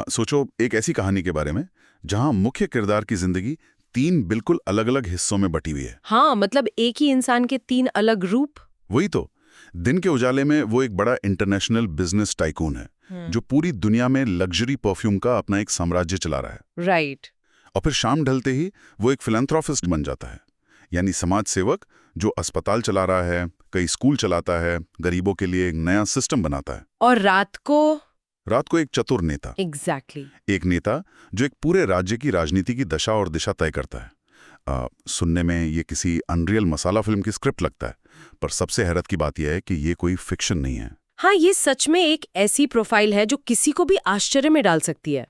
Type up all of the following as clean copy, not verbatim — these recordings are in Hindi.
सोचो एक ऐसी कहानी के बारे में जहां मुख्य किरदार की जिंदगी 3 बिल्कुल अलग-अलग हिस्सों में बटी हुई है। हाँ, मतलब एक ही इंसान के 3 अलग रूप। वही तो। दिन के उजाले में वो एक बड़ा इंटरनेशनल बिजनेस टाइकून है जो पूरी दुनिया में लग्जरी परफ्यूम का अपना एक साम्राज्य चला रहा है। राइट। और फिर शाम ढलते ही वो एक फिलैंथ्रोपिस्ट बन जाता है, यानी समाज सेवक जो अस्पताल चला रहा है, कई स्कूल चलाता है, गरीबों के लिए एक नया सिस्टम बनाता है। और रात को एक चतुर नेता। एग्जैक्टली। एक नेता जो एक पूरे राज्य की राजनीति की दशा और दिशा तय करता है। सुनने में ये किसी अनरियल मसाला फिल्म की स्क्रिप्ट लगता है, पर सबसे हैरत की बात यह है कि ये कोई फिक्शन नहीं है। हाँ, ये सच में एक ऐसी प्रोफाइल है जो किसी को भी आश्चर्य में डाल सकती है।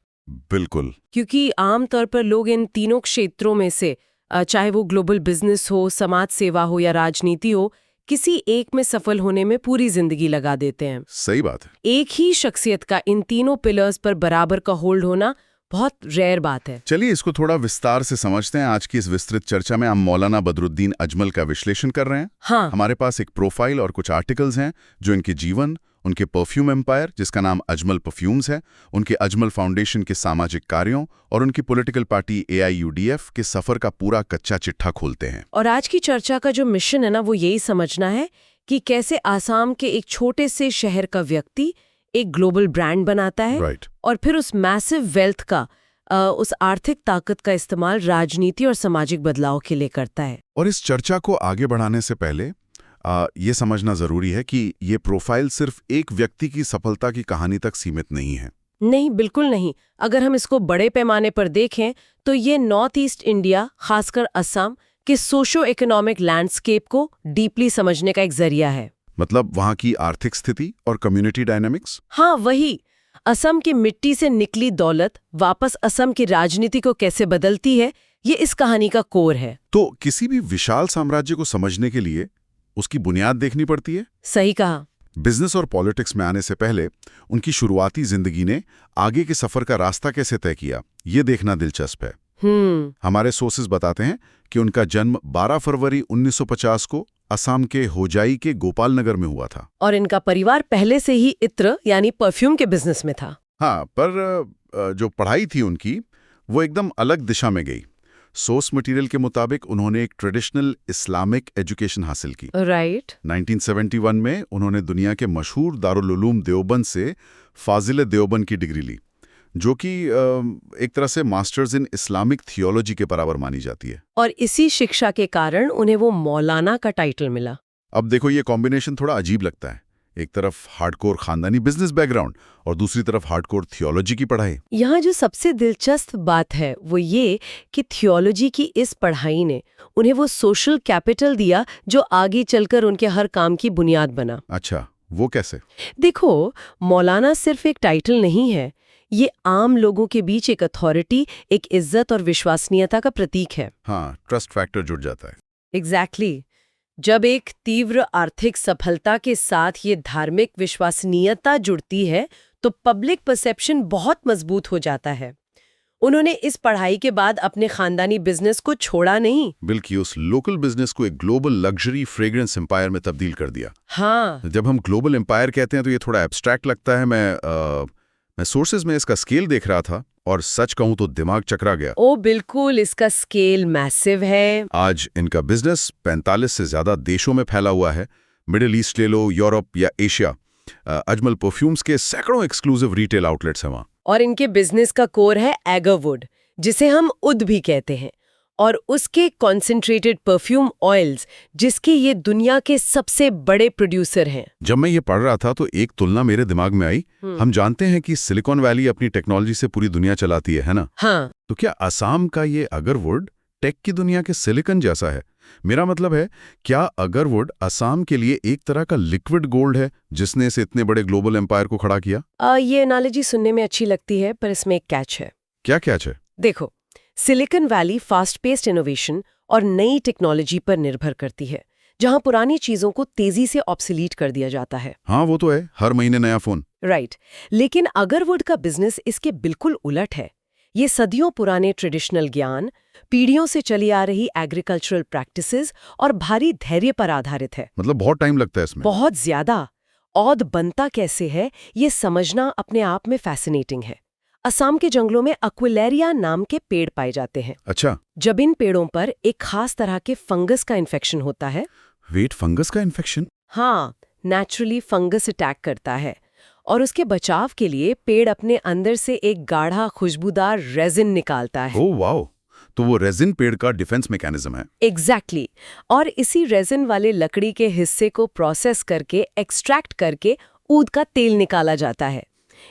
बिल्कुल। क्योंकि आमतौर पर लोग इन तीनों क्षेत्रों में से चाहे वो ग्लोबल बिजनेस हो, समाज सेवा हो या राजनीति हो, किसी एक में सफल होने में पूरी जिंदगी लगा देते हैं। सही बात है। एक ही शख्सियत का इन तीनों पिलर्स पर बराबर का होल्ड होना बहुत रेयर बात है। चलिए इसको थोड़ा विस्तार से समझते हैं। आज की इस विस्तृत चर्चा में हम मौलाना बदरुद्दीन अजमल का विश्लेषण कर रहे हैं। हाँ। हमारे पास एक प्रोफाइल और कुछ आर्टिकल्स हैं जो इनके जीवन, उनके परफ्यूम एम्पायर जिसका नाम अजमल परफ्यूम्स है, उनके अजमल फाउंडेशन के सामाजिक कार्यों और उनकी पॉलिटिकल पार्टी AIUDF के सफर का पूरा कच्चा चिट्ठा खोलते हैं। और आज की चर्चा का जो मिशन है ना, वो यही समझना है कि कैसे आसाम के एक छोटे से शहर का व्यक्ति एक ग्लोबल ब्रांड बनाता है। राइट। और फिर उस मैसिव वेल्थ का उस आर्थिक ताकत का इस्तेमाल राजनीति और सामाजिक बदलाव के लिए करता है। और इस चर्चा को आगे बढ़ाने से पहले ये समझना जरूरी है कि ये प्रोफाइल सिर्फ एक व्यक्ति की सफलता की कहानी तक सीमित नहीं है। नहीं, बिल्कुल नहीं। अगर हम इसको बड़े पैमाने पर देखें तो ये नॉर्थ ईस्ट इंडिया, खासकर असम के सोशो इकोनॉमिक लैंडस्केप को डीपली समझने का एक जरिया है। मतलब वहाँ की आर्थिक स्थिति और कम्युनिटी डायनामिक्स। हाँ, वही। असम की मिट्टी से निकली दौलत वापस असम की राजनीति को कैसे बदलती है, ये इस कहानी का कोर है। तो किसी भी विशाल साम्राज्य को समझने के लिए उसकी बुनियाद देखनी पड़ती है। सही कहा। बिजनेस और पॉलिटिक्स में आने से पहले उनकी शुरुआती जिंदगी ने आगे के सफर का रास्ता कैसे तय किया, ये देखना दिलचस्प है। हमारे सोर्सेज बताते हैं कि उनका जन्म 12 फरवरी 1950 को असम के होजाई के गोपाल नगर में हुआ था। और इनका परिवार पहले से ही इत्र यानी परफ्यूम के बिजनेस में था। हाँ, पर जो पढ़ाई थी उनकी वो एकदम अलग दिशा में गई। सोर्स मटेरियल के मुताबिक उन्होंने एक ट्रेडिशनल इस्लामिक एजुकेशन हासिल की। राइट। 1971 में उन्होंने दुनिया के मशहूर दारुल उलूम देवबंद से फाजिल देवबंद की डिग्री ली, जो कि एक तरह से मास्टर्स इन इस्लामिक थियोलॉजी के बराबर मानी जाती है। और इसी शिक्षा के कारण उन्हें वो मौलाना का टाइटल मिला। अब देखो, ये कॉम्बिनेशन थोड़ा अजीब लगता है। एक तरफ हार्डकोर खानदानी बिजनेस बैकग्राउंड और दूसरी तरफ हार्डकोर थियोलॉजी की पढ़ाई। यहाँ जो सबसे दिलचस्प बात है वो ये कि थियोलॉजी की इस पढ़ाई ने उन्हें वो सोशल कैपिटल दिया जो आगे चलकर उनके हर काम की बुनियाद बना। अच्छा, वो कैसे? देखो, मौलाना सिर्फ एक टाइटल नहीं है, ये आम लोगों के बीच एक अथॉरिटी, एक इज्जत और विश्वसनीयता का प्रतीक है। हाँ, ट्रस्ट फैक्टर जुड़ जाता है। एग्जैक्टली। जब एक तीव्र आर्थिक सफलता के साथ ये धार्मिक विश्वसनीयता जुड़ती है तो पब्लिक परसेप्शन बहुत मजबूत हो जाता है। उन्होंने इस पढ़ाई के बाद अपने खानदानी बिजनेस को छोड़ा नहीं, बल्कि उस लोकल बिजनेस को एक ग्लोबल लग्जरी फ्रेग्रेंस एम्पायर में तब्दील कर दिया। हाँ। जब हम ग्लोबल एम्पायर कहते हैं तो ये थोड़ा एब्स्ट्रैक्ट लगता है। मैं सोर्सेज में इसका स्केल देख रहा था और सच कहूं तो दिमाग चकरा गया। ओ बिल्कुल, इसका स्केल मैसिव है। आज इनका बिजनेस 45 से ज्यादा देशों में फैला हुआ है। मिडिल ईस्ट ले लो, यूरोप या एशिया। अजमल परफ्यूम्स के सैकड़ों एक्सक्लूसिव रिटेल आउटलेट्स हैं वहाँ। और इनके बिजनेस का कोर है एगरवुड, जिसे हम उद भी कहते हैं, और उसके कॉन्सेंट्रेटेड परफ्यूम ऑयल्स, जिसके ये दुनिया के सबसे बड़े प्रोड्यूसर हैं। जब मैं ये पढ़ रहा था तो एक तुलना मेरे दिमाग में आई। हम जानते हैं कि सिलिकॉन वैली अपनी टेक्नोलॉजी से पूरी दुनिया चलाती है ना? हाँ। तो क्या असम का ये अगरवुड टेक की दुनिया के सिलिकॉन जैसा है? मेरा मतलब है, क्या अगरवुड असम के लिए एक तरह का लिक्विड गोल्ड है जिसने इसे इतने बड़े ग्लोबल एम्पायर को खड़ा किया? ये एनालॉजी सुनने में अच्छी लगती है, पर इसमें एक कैच है। क्या कैच है? देखो, silicon valley fast paced innovation और नई टेक्नोलॉजी पर निर्भर करती है, जहां पुरानी चीजों को तेजी से ऑब्सोलीट कर दिया जाता है। हाँ, वो तो है, हर महीने नया फोन। राइट। लेकिन अगरवुड का बिजनेस इसके बिल्कुल उलट है। ये सदियों पुराने ट्रेडिशनल ज्ञान, पीढ़ियों से चली आ रही एग्रीकल्चरल प्रैक्टिसेस और भारी धैर्य पर आधारित है। मतलब बहुत टाइम लगता है इसमें। बहुत ज्यादा। औद बनता कैसे है, ये समझना अपने आप में फैसिनेटिंग है। असम के जंगलों में एक्विलेरिया नाम के पेड़ पाए जाते हैं। अच्छा, जब इन पेड़ों पर एक खास तरह के फंगस का इन्फेक्शन होता है, वेट, फंगस का इन्फेक्शन? हाँ, नेचुरली फंगस अटैक करता है और उसके बचाव के लिए पेड़ अपने अंदर से एक गाढ़ा खुशबूदार रेजिन निकालता है। ओह वाओ, तो वो रेजिन पेड़ का डिफेंस मैकेनिज्म है। एग्जैक्टली और इसी रेजिन वाले लकड़ी के हिस्से को प्रोसेस करके एक्सट्रैक्ट करके ऊद का तेल निकाला जाता है।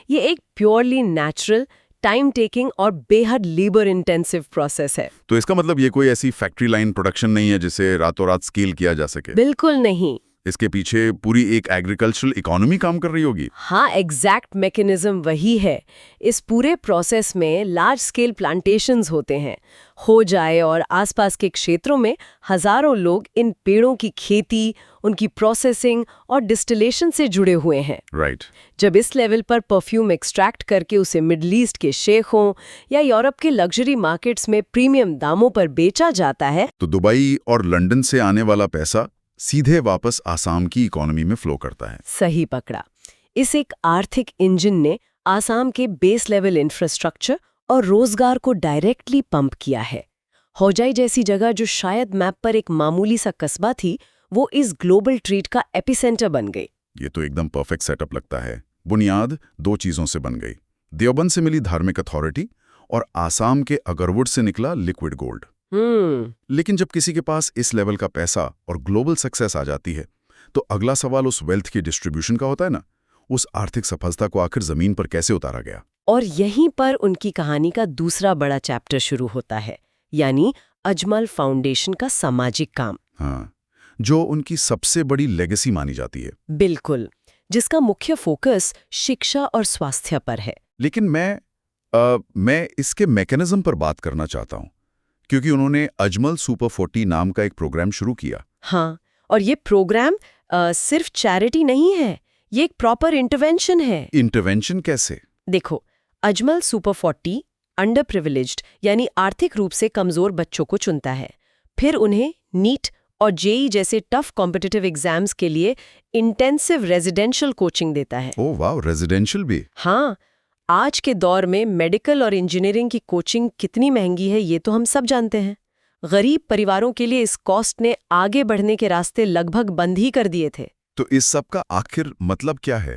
ये एक प्योरली नेचुरल, टाइम टेकिंग और बेहद लेबर इंटेंसिव प्रोसेस है। तो इसका मतलब ये कोई ऐसी फैक्ट्री लाइन प्रोडक्शन नहीं है जिसे रातों रात स्केल किया जा सके? बिल्कुल नहीं। इसके पीछे पूरी एक एग्रीकल्चरल इकोनॉमी काम कर रही होगी। हाँ, एग्जैक्ट मैकेनिज्म वही है। इस पूरे प्रोसेस में लार्ज स्केल प्लांटेशंस होते हैं। हो जाए और आसपास के क्षेत्रों में हजारों लोग इन पेड़ों की खेती, उनकी प्रोसेसिंग और डिस्टिलेशन से जुड़े हुए हैं। राइट। जब इस लेवल पर परफ्यूम एक्सट्रैक्ट करके उसे मिडल ईस्ट के शेखों या यूरोप के लग्जरी मार्केट्स में प्रीमियम दामों पर बेचा जाता है, तो दुबई और लंदन से आने वाला पैसा सीधे वापस आसाम की इकोनॉमी में फ्लो करता है। सही पकड़ा। इस एक आर्थिक इंजन ने आसाम के बेस लेवल इंफ्रास्ट्रक्चर और रोजगार को डायरेक्टली पंप किया है। होजाई जैसी जगह जो शायद मैप पर एक मामूली सा कस्बा थी, वो इस ग्लोबल ट्रेड का एपिसेंटर बन गई। ये तो एकदम परफेक्ट सेटअप लगता है। बुनियाद दो चीजों से बन गई, देवबंद से मिली धार्मिक अथॉरिटी और आसाम के अगरवुड से निकला लिक्विड गोल्ड। लेकिन जब किसी के पास इस लेवल का पैसा और ग्लोबल सक्सेस आ जाती है, तो अगला सवाल उस वेल्थ के डिस्ट्रीब्यूशन का होता है ना। उस आर्थिक सफलता को आखिर जमीन पर कैसे उतारा गया? और यहीं पर उनकी कहानी का दूसरा बड़ा चैप्टर शुरू होता है, यानी अजमल फाउंडेशन का सामाजिक काम। हाँ, जो उनकी सबसे बड़ी लेगेसी मानी जाती है। बिल्कुल, जिसका मुख्य फोकस शिक्षा और स्वास्थ्य पर है। लेकिन मैं इसके मैकेनिज्म पर बात करना चाहता हूँ, क्योंकि उन्होंने अजमल सुपर 40 नाम का एक प्रोग्राम शुरू किया। हाँ, और ये प्रोग्राम सिर्फ चैरिटी नहीं है, ये एक प्रॉपर इंटरवेंशन है। इंटरवेंशन कैसे? देखो, अजमल सुपर 40 अंडर प्रिविलेज्ड यानी आर्थिक रूप से कमजोर बच्चों को चुनता है। फिर उन्हें नीट और जेई जैसे टफ कॉम्पिटिटिव एग्जाम्स के लिए इंटेंसिव रेजिडेंशियल कोचिंग देता है। ओह वाह, रेजिडेंशियल भी? हाँ, आज के दौर में मेडिकल और इंजीनियरिंग की कोचिंग कितनी महंगी है ये तो हम सब जानते हैं। गरीब परिवारों के लिए इस कॉस्ट ने आगे बढ़ने के रास्ते लगभग बंद ही कर दिए थे। तो इस सब का आखिर मतलब क्या है?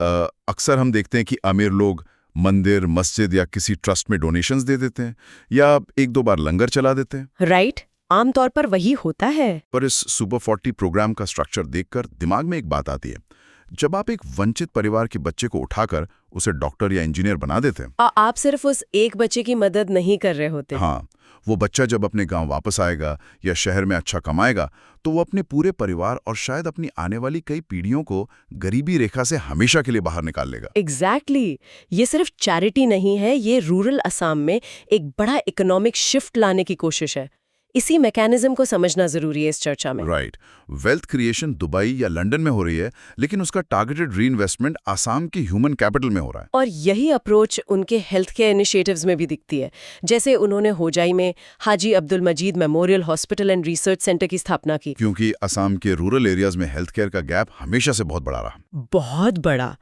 अक्सर हम देखते हैं कि अमीर लोग मंदिर, मस्जिद या किसी ट्रस्ट में डोनेशंस दे देते हैं या एक दो बार लंगर चला देते हैं। राइट, आमतौर पर वही होता है। पर इस सुपर 40 प्रोग्राम का स्ट्रक्चर देखकर दिमाग में एक बात आती है। जब आप एक वंचित परिवार के बच्चे को उठाकर उसे डॉक्टर या इंजीनियर बना देते हैं, आप सिर्फ उस एक बच्चे की मदद नहीं कर रहे होते। हाँ, वो बच्चा जब अपने गांव वापस आएगा या शहर में अच्छा कमाएगा, तो वो अपने पूरे परिवार और शायद अपनी आने वाली कई पीढ़ियों को गरीबी रेखा से हमेशा के लिए बाहर निकाल लेगा। एग्जैक्टली। ये सिर्फ चैरिटी नहीं है, ये रूरल असम में एक बड़ा इकोनॉमिक शिफ्ट लाने की कोशिश है। इसी मैकेनिज्म को समझना जरूरी है इस चर्चा में। राइट। वेल्थ क्रिएशन दुबई या लंदन में हो रही है, लेकिन उसका टारगेटेड रीइन्वेस्टमेंट आसाम की ह्यूमन कैपिटल में हो रहा है। और यही अप्रोच उनके हेल्थ केयर इनिशिएटिव्स में भी दिखती है। जैसे उन्होंने होजाई में Haji Abdul Majid memorial hospital and research centre की स्थापना की। क्योंकि असम के रूरल एरियाज में हेल्थ केयर का गैप हमेशा से बहुत बड़ा रहा। बहुत बड़ा।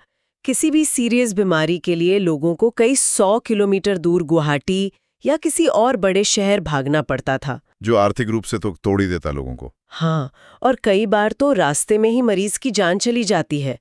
किसी भी सीरियस बीमारी के लिए लोगों को कई 100 किलोमीटर दूर गुवाहाटी या किसी और बड़े शहर भागना पड़ता था, जो आर्थिक रूप से तो तोड़ ही देता लोगों को। हाँ, और कई बार तो रास्ते में ही मरीज की जान चली जाती है।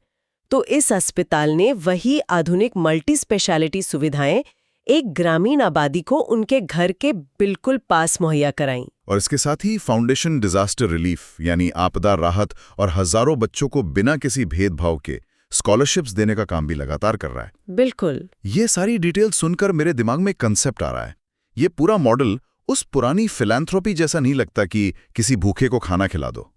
तो इस अस्पताल ने वही आधुनिक मल्टी स्पेशलिटी सुविधाएं एक ग्रामीण आबादी को उनके घर के बिल्कुल पास मुहैया कराईं। और इसके साथ ही फाउंडेशन डिजास्टर रिलीफ यानी आपदा राहत और हजारों बच्चों को बिना किसी भेदभाव के स्कॉलरशिप्स देने का काम भी लगातार कर रहा है। बिल्कुल। ये सारी डिटेल सुनकर मेरे दिमाग में कंसेप्ट आ रहा है। ये पूरा मॉडल उस पुरानी फिलैंथ्रोपी जैसा नहीं लगता कि किसी भूखे को खाना खिला दो।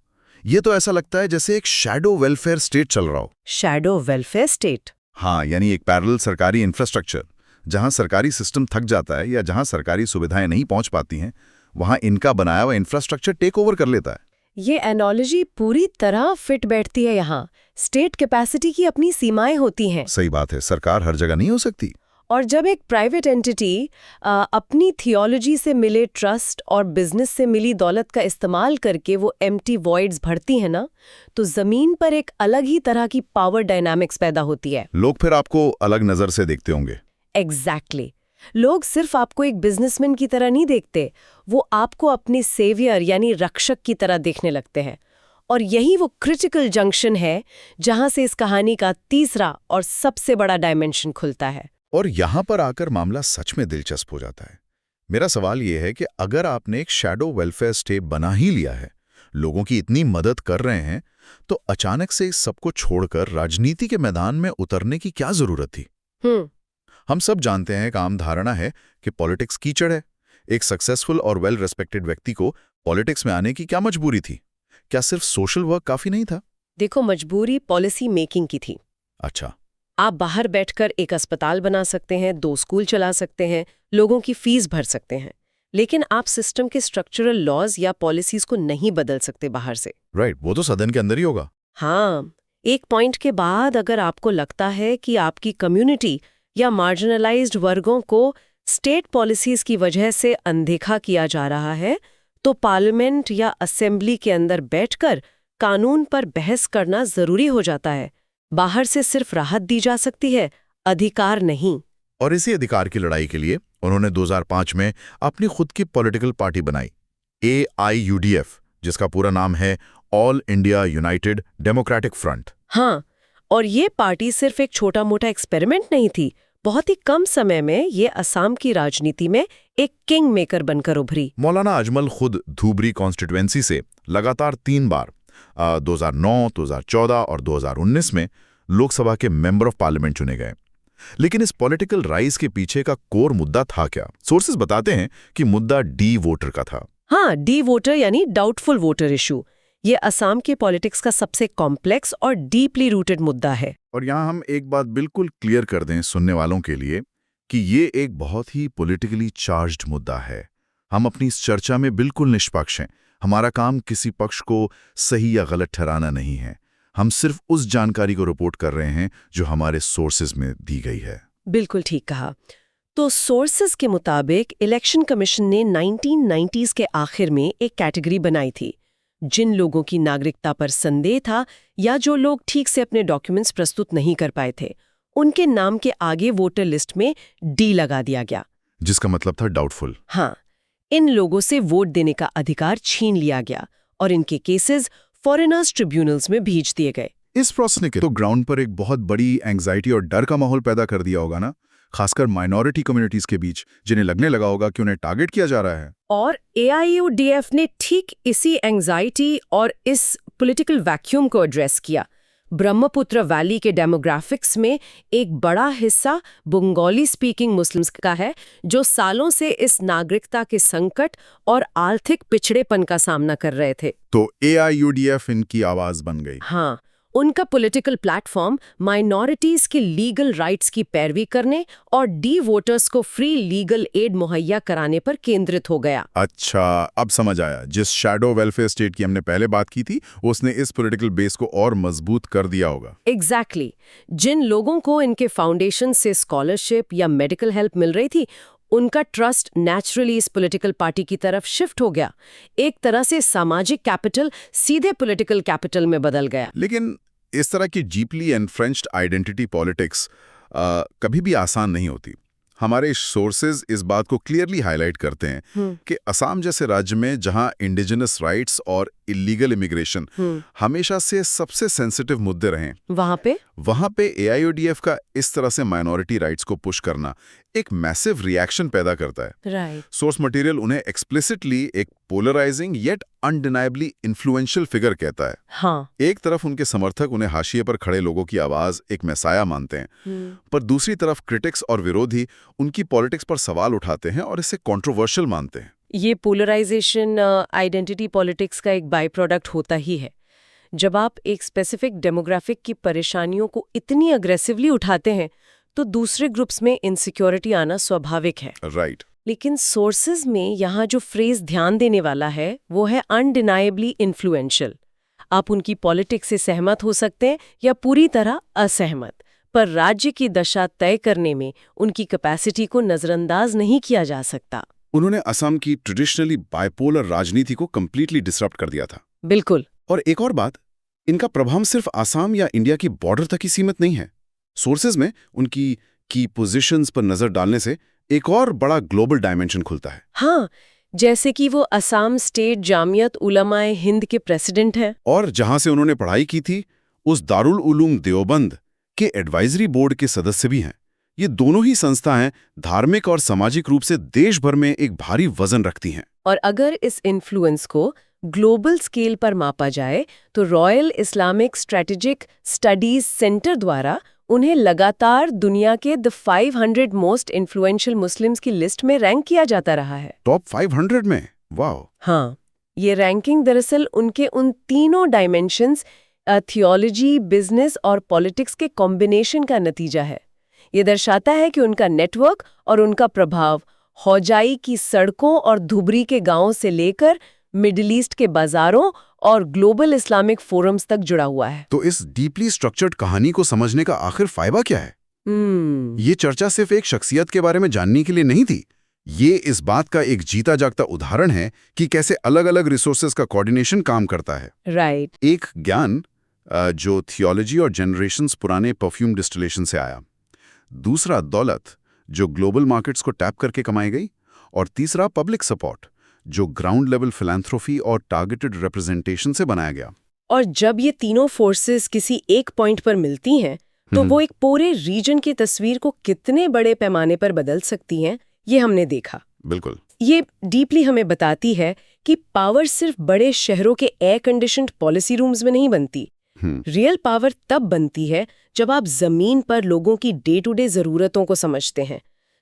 ये तो ऐसा लगता है जैसे एक शैडो वेलफेयर स्टेट चल रहा हो। Shadow welfare state? हाँ, यानी एक पैरेलल सरकारी इंफ्रास्ट्रक्चर, जहां सरकारी सिस्टम थक जाता है या जहां सरकारी सुविधाएं नहीं पहुंच पाती हैं, वहां इनका बनाया हुआ इंफ्रास्ट्रक्चर टेक ओवर कर लेता है। ये एनोलॉजी पूरी तरह फिट बैठती है यहाँ। स्टेट कैपेसिटी की अपनी सीमाएं होती हैं। सही बात है, सरकार हर जगह नहीं हो सकती। और जब एक प्राइवेट एंटिटी अपनी थियोलॉजी से मिले ट्रस्ट और बिजनेस से मिली दौलत का इस्तेमाल करके वो एम्प्टी वॉइड्स भरती है ना, तो जमीन पर एक अलग ही तरह की पावर डायनामिक्स पैदा होती है। लोग फिर आपको अलग नजर से देखते होंगे। एग्जैक्टली। लोग सिर्फ आपको एक बिजनेसमैन की तरह नहीं देखते, वो आपको अपने सेवियर यानी रक्षक की तरह देखने लगते हैं। और यही वो क्रिटिकल जंक्शन है जहां से इस कहानी का तीसरा और सबसे बड़ा डायमेंशन खुलता है। और यहां पर आकर मामला सच में दिलचस्प हो जाता है। मेरा सवाल यह है कि अगर आपने एक शैडो वेलफेयर स्टेट बना ही लिया है, लोगों की इतनी मदद कर रहे हैं, तो अचानक से इस सबको छोड़कर राजनीति के मैदान में उतरने की क्या जरूरत थी? हम सब जानते हैं, एक आम धारणा है कि पॉलिटिक्स कीचड़ है। एक सक्सेसफुल और वेल रेस्पेक्टेड व्यक्ति को पॉलिटिक्स में आने की क्या मजबूरी थी? क्या सिर्फ सोशल वर्क काफी नहीं था? देखो, मजबूरी पॉलिसी मेकिंग की थी। अच्छा। आप बाहर बैठकर एक अस्पताल बना सकते हैं, 2 स्कूल चला सकते हैं, लोगों की फीस भर सकते हैं, लेकिन आप सिस्टम के स्ट्रक्चरल लॉज या पॉलिसीज को नहीं बदल सकते बाहर से। राइट, वो तो सदन के अंदर ही होगा। हाँ, एक पॉइंट के बाद अगर आपको लगता है कि आपकी कम्युनिटी या मार्जिनलाइज्ड वर्गों को स्टेट पॉलिसीज की वजह से अनदेखा किया जा रहा है, तो पार्लियामेंट या असेंबली के अंदर बैठकर कानून पर बहस करना जरूरी हो जाता है। बाहर से सिर्फ राहत दी जा सकती है, अधिकार नहीं। और इसी अधिकार की लड़ाई के लिए उन्होंने 2005 में अपनी खुद की पॉलिटिकल पार्टी बनाई, AIUDF, जिसका पूरा नाम है all India United democratic front. हाँ, और ये पार्टी सिर्फ एक छोटा मोटा एक्सपेरिमेंट नहीं थी। बहुत ही कम समय में ये असम की राजनीति में एक किंग मेकर बनकर उभरी। मौलाना अजमल खुद धूबरी कॉन्स्टिट्यूएंसी से लगातार 3 बार 2009, 2014 और 2019 में लोकसभा के मेंबर ऑफ पार्लियामेंट चुने गए। लेकिन इस पॉलिटिकल राइज के पीछे का कोर मुद्दा था क्या? सोर्सेज बताते हैं कि मुद्दा डी वोटर का था। हाँ, डी वोटर यानी डाउटफुल वोटर इशू। ये असम के पॉलिटिक्स का सबसे कॉम्प्लेक्स और डीपली रूटेड मुद्दा है। और यहाँ हम एक बात बिल्कुल क्लियर कर दें सुनने वालों के लिए कि ये एक बहुत ही पॉलिटिकली चार्ज्ड मुद्दा है। हम अपनी इस चर्चा में बिल्कुल निष्पक्ष हैं। हमारा काम किसी पक्ष को सही या गलत ठहराना नहीं है। हम सिर्फ उस जानकारी को रिपोर्ट कर रहे हैं जो हमारे सोर्सेज में दी गई है। बिल्कुल ठीक कहा। तो सोर्सेज के मुताबिक इलेक्शन कमीशन ने 1990s के आखिर में एक कैटेगरी बनाई थी। जिन लोगों की नागरिकता पर संदेह था या जो लोग ठीक से अपने डॉक्यूमेंट्स प्रस्तुत नहीं कर पाए थे, उनके नाम के आगे वोटर लिस्ट में डी लगा दिया गया, जिसका मतलब था डाउटफुल। हाँ, इन लोगों से वोट देने का अधिकार छीन लिया गया और इनके केसेस फॉरेनर्स ट्रिब्यूनल्स में भेज दिए गए। इस प्रोसेस ने तो ग्राउंड पर एक बहुत बड़ी एंग्जाइटी और डर का माहौल पैदा कर दिया होगा ना, खासकर माइनॉरिटी कम्युनिटीज के बीच, जिन्हें लगने लगा होगा कि उन्हें टारगेट किया जा रहा है। और AIUDF ने ठीक इसी एंग्जाइटी और इस पॉलिटिकल वैक्यूम को एड्रेस किया। ब्रह्मपुत्र वैली के डेमोग्राफिक्स में एक बड़ा हिस्सा बंगाली स्पीकिंग मुस्लिम्स का है, जो सालों से इस नागरिकता के संकट और आर्थिक पिछड़ेपन का सामना कर रहे थे। तो AIUDF इनकी आवाज बन गई। हाँ, उनका पॉलिटिकल प्लेटफॉर्म माइनॉरिटीज के लीगल राइट्स की पैरवी करने और डी वोटर्स को फ्री लीगल एड मुहैया कराने पर केंद्रित हो गया। अच्छा, अब समझ आया। जिस शैडो वेलफेयर स्टेट की हमने पहले बात की थी, उसने इस पॉलिटिकल बेस को और मजबूत कर दिया होगा। एग्जैक्टली। जिन लोगों को इनके फाउंडेशन से स्कॉलरशिप या मेडिकल हेल्प मिल रही थी, उनका ट्रस्ट नेचुरली इस पॉलिटिकल पार्टी की तरफ शिफ्ट हो गया। एक तरह से सामाजिक कैपिटल सीधे पॉलिटिकल कैपिटल में बदल गया। लेकिन इस तरह की डीपली एनफ्रेंच्ड आइडेंटिटी पॉलिटिक्स कभी भी आसान नहीं होती। हमारे सोर्सेज इस बात को क्लियरली हाईलाइट करते हैं कि असम जैसे राज्य में जहां इंडिजिनस राइट्स और इलीगल इमिग्रेशन हमेशा से सबसे सेंसिटिव मुद्दे रहे, वहां पे AIUDF का इस तरह से माइनॉरिटी राइट्स को पुश करना एक मैसिव रिएक्शन पैदा करता है। सोर्स मटेरियल उन्हें एक्सप्लिसिटली एक polarising yet undeniably influential figure कहता है। हाँ। एक तरफ उनके समर्थक उन्हें हाशिए पर खड़े लोगों की आवाज एक मैसाया मानते हैं, पर दूसरी तरफ क्रिटिक्स और विरोधी उनकी पॉलिटिक्स पर सवाल उठाते हैं और इसे कंट्रोवर्शियल मानते हैं। ये पोलराइजेशन आइडेंटिटी पॉलिटिक्स का एक बाय प्रोडक्ट होता ही है। जब आप एक स्पेसिफिक डेमोग्राफिक की परेशानियों को इतनी अग्रेसिवली उठाते हैं, तो दूसरे ग्रुप्स में इनसिक्योरिटी आना स्वाभाविक है। राइट। लेकिन सोर्सेज में यहाँ जो फ्रेज ध्यान देने वाला है, वो है अनडिनाइबली इन्फ्लुएंशियल। आप उनकी पॉलिटिक्स से सहमत हो सकते हैं या पूरी तरह असहमत, पर राज्य की दशा तय करने में उनकी कैपेसिटी को नजरअंदाज नहीं किया जा सकता। उन्होंने असम की ट्रेडिशनली बाइपोलर राजनीति को कंप्लीटली डिसरप्ट कर दिया था। बिल्कुल। और एक और बात, इनका प्रभाव सिर्फ असम या इंडिया की बॉर्डर तक ही सीमित नहीं है। सोर्सेज में उनकी की पोजीशंस पर नजर डालने से एक और बड़ा ग्लोबल डायमेंशन खुलता है। हाँ, जैसे कि वो असम स्टेट जामियत उलमाए हिंद के प्रेसिडेंट हैं। और जहां से उन्होंने पढ़ाई की थी, उस दारुल उलूम देवबंद के एडवाइजरी बोर्ड के सदस्य भी हैं। ये दोनों ही संस्थाएं धार्मिक और सामाजिक रूप से देश भर में एक भारी वजन रखती हैं। और अगर इस इन्फ्लुएंस को ग्लोबल स्केल पर मापा जाए तो royal Islamic strategic studies centre द्वारा उन्हें लगातार दुनिया के द 500 मोस्ट इन्फ्लुएंशियल मुस्लिम्स की लिस्ट में रैंक किया जाता रहा है। टॉप 500 में? वाह! हाँ, ये रैंकिंग दरअसल उनके उन तीनों डायमेंशंस थियोलॉजी, बिजनेस और पॉलिटिक्स के कॉम्बिनेशन का नतीजा है। ये दर्शाता है कि उनका नेटवर्क और उनका प्रभाव हौजाई की सड़कों और धुबरी के गांवों से लेकर मिडिल ईस्ट के बाजारों और ग्लोबल इस्लामिक फोरम्स तक जुड़ा हुआ है। तो इस डीपली स्ट्रक्चर्ड कहानी को समझने का आखिर फायदा क्या है? ये चर्चा सिर्फ एक शख्सियत के बारे में जानने के लिए नहीं थी। ये इस बात का एक जीता जागता उदाहरण है कि कैसे अलग-अलग रिसोर्सेज का कोऑर्डिनेशन काम करता है। राइट। एक ज्ञान जो थियोलॉजी और जनरेशंस पुराने परफ्यूम डिस्टिलेशन से आया, दूसरा दौलत जो ग्लोबल मार्केट्स को टैप करके कमाई गई, और तीसरा पब्लिक सपोर्ट जो ग्राउंड लेवल फिलैंथ्रोफी और टारगेटेड रिप्रेजेंटेशन से बनाया गया। और जब ये तीनों फोर्सेस किसी एक पॉइंट पर मिलती हैं तो वो एक पूरे रीजन की तस्वीर को कितने बड़े पैमाने पर बदल सकती हैं, ये हमने देखा। बिल्कुल। ये डीपली हमें बताती है कि पावर सिर्फ बड़े शहरों के एयर कंडीशन्ड पॉलिसी रूम्स में नहीं बनती। रियल पावर तब बनती है जब आप जमीन पर लोगों की डे टू डे जरूरतों को समझते हैं,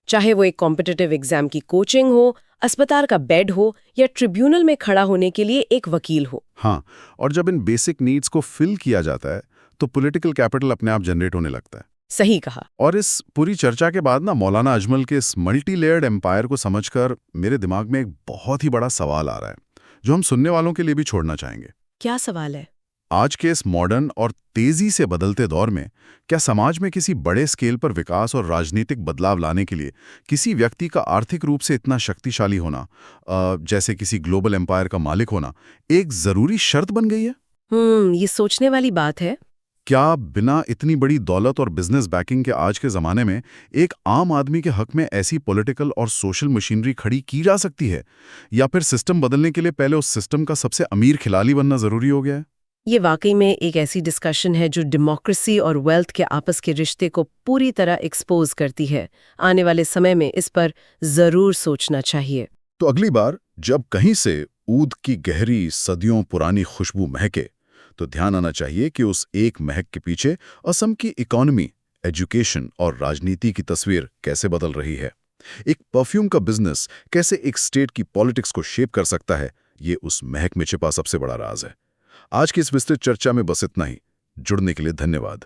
चाहे वो एक कॉम्पिटिटिव एग्जाम की कोचिंग हो, अस्पताल का बेड हो या ट्रिब्यूनल में खड़ा होने के लिए एक वकील हो। हाँ, और जब इन बेसिक नीड्स को फिल किया जाता है तो पॉलिटिकल कैपिटल अपने आप जनरेट होने लगता है। सही कहा। और इस पूरी चर्चा के बाद ना मौलाना अजमल के इस मल्टी लेयर्ड एम्पायर को समझकर मेरे दिमाग में एक बहुत ही बड़ा सवाल आ रहा है, जो हम सुनने वालों के लिए भी छोड़ना चाहेंगे। क्या सवाल है? आज के इस मॉडर्न और तेजी से बदलते दौर में क्या समाज में किसी बड़े स्केल पर विकास और राजनीतिक बदलाव लाने के लिए किसी व्यक्ति का आर्थिक रूप से इतना शक्तिशाली होना, जैसे किसी ग्लोबल एम्पायर का मालिक होना, एक जरूरी शर्त बन गई है? ये सोचने वाली बात है। क्या बिना इतनी बड़ी दौलत और बिजनेस बैकिंग के आज के जमाने में एक आम आदमी के हक में ऐसी पॉलिटिकल और सोशल मशीनरी खड़ी की जा सकती है, या फिर सिस्टम बदलने के लिए पहले उस सिस्टम का सबसे अमीर खिलाड़ी बनना जरूरी हो गया है? ये वाकई में एक ऐसी डिस्कशन है जो डेमोक्रेसी और वेल्थ के आपस के रिश्ते को पूरी तरह एक्सपोज करती है। आने वाले समय में इस पर जरूर सोचना चाहिए। तो अगली बार जब कहीं से ऊद की गहरी सदियों पुरानी खुशबू महके, तो ध्यान आना चाहिए कि उस एक महक के पीछे असम की इकोनॉमी, एजुकेशन और राजनीति की तस्वीर कैसे बदल रही है। एक परफ्यूम का बिजनेस कैसे एक स्टेट की पॉलिटिक्स को शेप कर सकता है, ये उस महक में छिपा सबसे बड़ा राज है। आज की इस विस्तृत चर्चा में बस इतना ही। जुड़ने के लिए धन्यवाद।